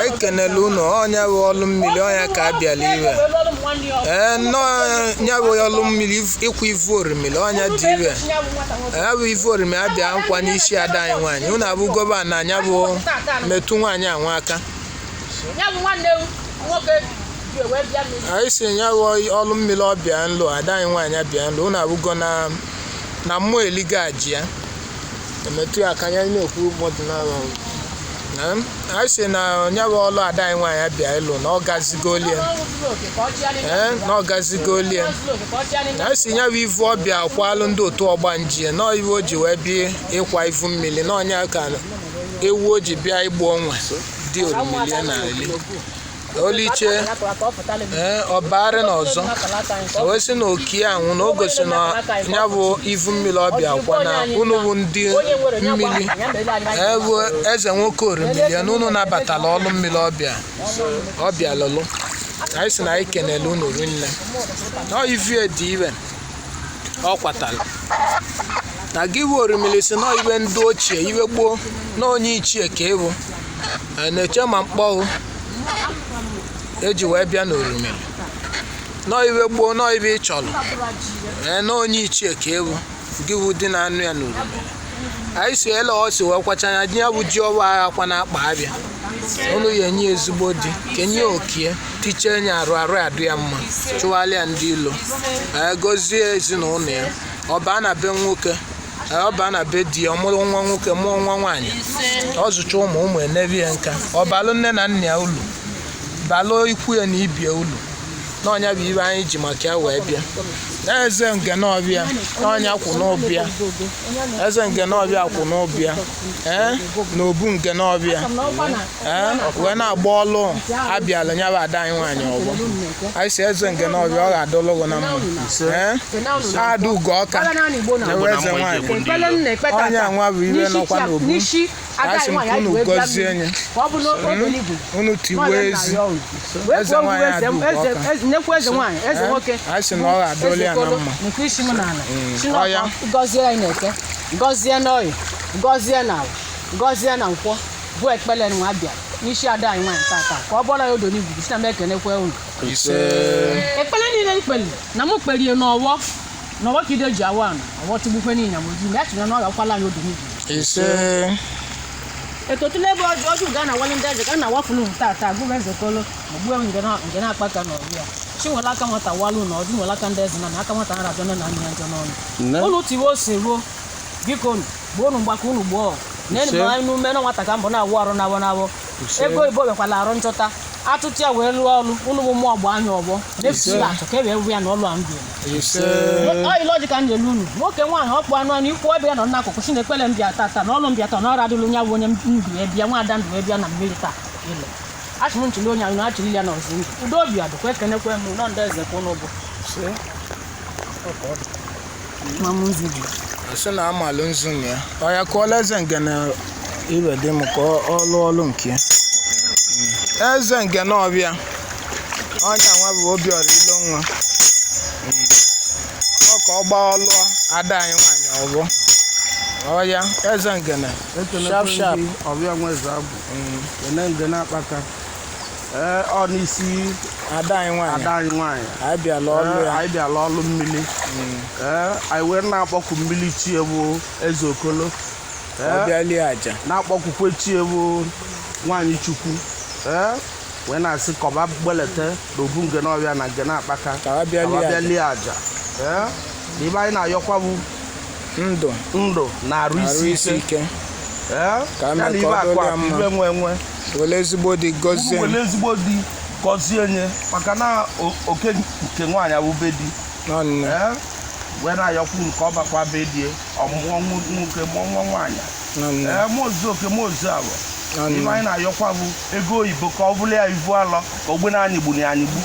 Ekenele unu onye bụ ọlụ mmiri onye ka abịala iwe nya bụ ọlụ mmiri Ikwa Ivu Orimiri onye dị iwe bụ Ivu Orimiri abịa nkwa n'isi ada anyị nwaanyị unu abụ gọvanọ anya bụ metụ nwaanyị anwa aka anyị si nya bụ ọlụ mmiri ọbịa nlụ ada anyị nwaanyị abịa nlụ unu abụgo na mmụọ eliga aji ya emetụ ya aka anya na-ekwu ụbọdụ n'ahụ anyị si na onye bụ ọlụ ada anyị nwaanyị abịa ịlụ na ọ gazigolie anyị si nya bụ ivu ọbịa akwalụ ndị otu ọgbanje na iwu o ji wee bịa ịkwa ivu mmiri na onye ka ewu o ji bịa igbu ọnwa dị Orimiri na eli oliche ọbarị na ọzọ wee sị na okie anwụ na o gosi na ya bụ ivu mmiri ọbịa akwa na unu bụ ndị mmiri bụ eze nwoke Orimiri ya na unu nabatala ọlụ mmiri ọbịa lụlụ anyị sị na anyị kenele unu rinne na ivie dị iwe ọ kwatala na gị bụ Orimiri si na iwe ndị ochie iwe gboo na onye ichie ka ịbụ na-eche ma mkpọhụ eji wee bịa n'Orimiri nọ iwe gboo nọ ibe ị chọrọ na onye ichie ka ewu gị bụ dị na anụ ya n'Orimiri anyị si ele ọsị wee kwacha anya di ya bụ ji ọwa agha akwa na akpa abịa unu ya enye ezigbo di kenye okie tiche enye arụ adụ ya mma chụgharịa ndị ilo gọzie ezinụlọ ya ọba na be nwoke ọba na be di ya ọmụrụ nwa nwoke mụọ nwa nwaanyị ọ zụcha ụmụ enebie nka ọbalụ nne na nna ya ụlọ balụ ikwu ya na ibie ụlọ n'ọnya bụ ibe anyị ji maka ya wee bịa eze nke n'ọbịa n'ọnya kwụ n'ọbịa eze nke n'ọbịa kwụ n'ọbịa na obu nke n'ọbịa wee na-agba ọlụ abịala nya bụ ada anyị nwaanyị ọgbọ anyị si eze nke n'ọbịa ọ ga-adọlụgụ na mma ada ugo ọka ewe eze nwaanyị onye anwa bụ ibe nọkwa n'obu anyị si unu gọzie nye unu tigbuo ezi eze nwaanyị ada ugo ọka anyị si na ọ ga-adọlụ ya na mma gọzie n'oyi gọzie na gọzie na nkwọ bụ ekpele nwa bịa n'isi ada anyị nwaanyị tata ka ọ bụla ya odo n'igwu si na m ekenekwe unu ekpele niile ikpeli na m kperie n'ọwọ ka ide ji awa ọwọ tigbukwe niile m oji ya chịrị na ọ ga-akwala anyị odo n'igwu etotule ebe ọjụ ga na wali ndị eze ka na wafunu tata gụba ezekolo ogbuo nge na-akpata n'ọbịa chinwela aka nwata walụ na ọdụ nwela aka ndị eze na aka nwata nara na nna ya njọ n'ọnụ unu tiwe ose ruo biko gbuo unu mgbakọ unu gbuo na-enyi anyị n'ume na nwata ka mbọ na-awụ ọrụ na-awọ ego ibo bekwala arụ nchọta atụtụ ya wee lụọ ọrụ unu bụ mmụọ gba anya ọgbọ na-efusila atụ ka e wee wu ya na ọlụ a ndụ ọyịlọji ka m jelu unu nwoke nwaanyị ọkpụ anụ ikwu ebe ya nọ n'akụkụ chi na-ekpele mbịa tata na ọlụ mbịa taa na ọrụ adịlụ nya bụ onye ndụ ebịa nwaada ndụ ebịa na mmiri taa ịlụ achịm nchili onye anyị na-achịli ya na ọzọ ndụ udo obi adụkwa ekenekwe m nọ ndị eze ka ụnụ bụ sị na amalụ nzu ya ọya kụọla eze nke na ibe dị m ka ọlụ nke eze nke na ọbịa onye nwa bụ Obiora ilo nwa ọ ka ọ gbaa ọlụ ada anyị nwaanyị ọgbọ ọya eze nke na sharp ọbịa nweze abụ nke na-akpata ọ n'isi ada anyị nwaanyị anyị bịala ọlụ mmiri anyị wee na-akpọkụ mmiri chi ewu eze okolo ọbịalie aja na-akpọkwukwe chi ewu nwaanyị chukwu wee na-asị kọba gbelete na obu nge n'ọbịa na nge na-akpaka ọbịalie aja ibe anyị na-ayọkwa bụ ndụ na arụ isi ike ya na ibe akwa ibe nwe wele ezigbo di gọzie nye maka na oke nke nwaanyị abụbe di wee na-ayọkwu nke ọ bakwa be die ọmụmụ nwoke mụọ nwaanyị mozu oke mozu abụ ibe anyị na-ayọkwa bụ ego oyibo ka ọ bụla ya ivu alọ ka ogbe na anyịgbu na anyịgbu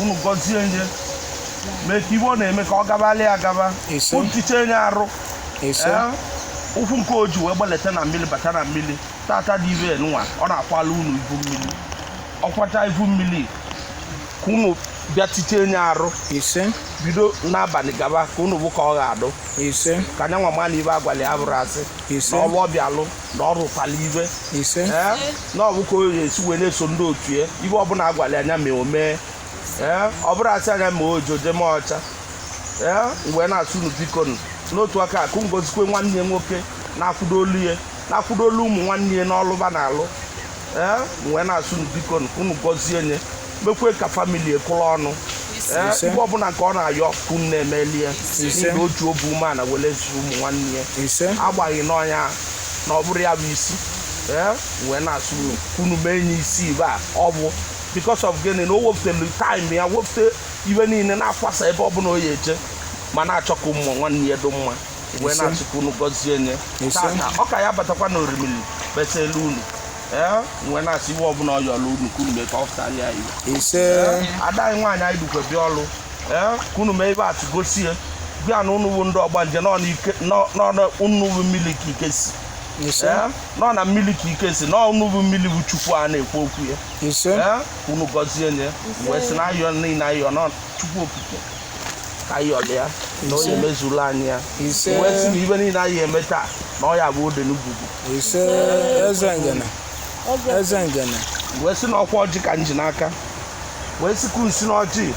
unu gọzie nye mee ka ibe ọ na-eme ka ọ gabali agaba ntiche nye arụ ụkwụ nke oji wee gbaleta na mmiri bata na mmiri tata dị ibe nwa ọ na-akwala unu ivu mmiri ọkwacha ivu mmiri ka unu bịa tiche nye arụ bido n'abalị gaba ka unu bụ ka ọ ga-adụ ise ka anya nwa ma na ibe agwali abụrụ asị ise na ọlụ ọbịa alụ na ọ rụkwala ibe ise na ọ bụ ka o esi wee na-eso ndị otu ya ibe ọbụla agwali anya ma o mee ọ bụrụ asị anya ma ojo jee ma ọcha wee na-asụ unu biko n'otu aka akụ ngozikwe nwanne ya nwoke na-akwụdo olu ụmụ nwanne ya n'ọlụba na-alụ wee na-asụ unu biko unu gọzie nye mekwe ka famili ekwụrụ ọnụ ibe ọbụla nke ọ na-ayọ ka unu na-emelie n'ihi otu obu umeala were zi ụmụ nwanne ya agbaghị n'ọnya na ọ bụrụ ya bụ isi wee na-asụ unu mee nye isi ibe a ọ bụ because of gịnị na o wepụtara time ya wepụta ibe niile na-akwasa ebe ọbụla o ya eje ma na-achọ ka ụmụ nwanne ya dị mma wee na-asụ ka unu gọzie nye ọ ka ya batakwa na orimiri besa elu unu wee na-asị iwe ọbụla ọ yọrọ unu ka unu mee ka ọ fụtara ya iwe ada anyị nwaanyị anyị dukwe bịa ọlụ ka unu mee ebe atụ gosie bịa na unu bụ ndị ọgbanje nọ unu bụ mmiri ka ike si nọ na mmiri ka ike si nọ unu bụ mmiri bụ chukwu a na-ekwu okwu ya unu gọzie nye wee sị na ayọ niile ayọ nọ chukwu okike ka ayọla ya na onye mezuru anyị ya wee sị na ibe niile anyị eme taa na ọ ya bụ ode n'ugwugwu eze ngene wee sị na ọkwa ọjị ka nji n'aka wee sị ka unu si n'ọjị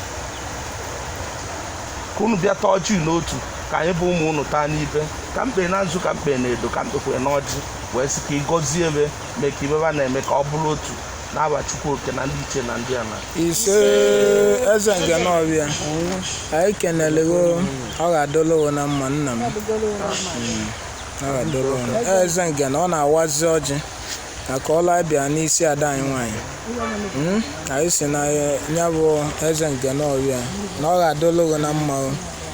ka unu bịa taa ọjị n'otu ka anyị bụ ụmụ unu taa n'ibe ka mkpe na nzu ka mkpe na edo ka mkpekwe n'ọjị wee sị ka ị gọzie ebe mee ka ibeba na-eme ka ọ bụrụ otu na-aba chukwu oke na ndị iche na ndị ala ise eze ngene ọbịa anyị kenelewo ọ ga-adọlụwo na mma nna m eze ngene ọ na-awazi ọjị maka ọla abịa n'isi ada anyị nwaanyị anyị si na ya bụ eze ngene ọbịa na ọ ga-adọlụwo na mma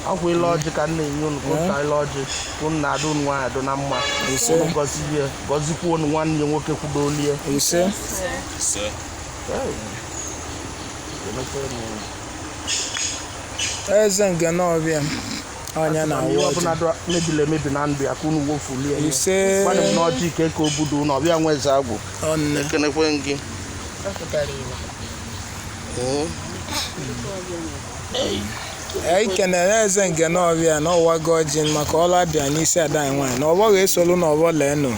akwa ile ọjị ka nna enye unu ka ile ọjị unu na-adụ unu nwaanyị adụ na mma unu gọzikwa unu nwanne ya nwoke kwudo olie ise eze ngene ọbịa onye na-awụ ọbụla mebiri emebi na ndụ ya ka unu wofulie ise gwadị m na ọjị ike ka obodo unu ọbịa nwe eze agbụ ekenekwe gị anyị kenere eze ngene ọbịa na ọwago ọjị maka ọla abịa n'isi ada anyị nwaanyị na ọgbọ ga-esolu na ọgbọ leenụ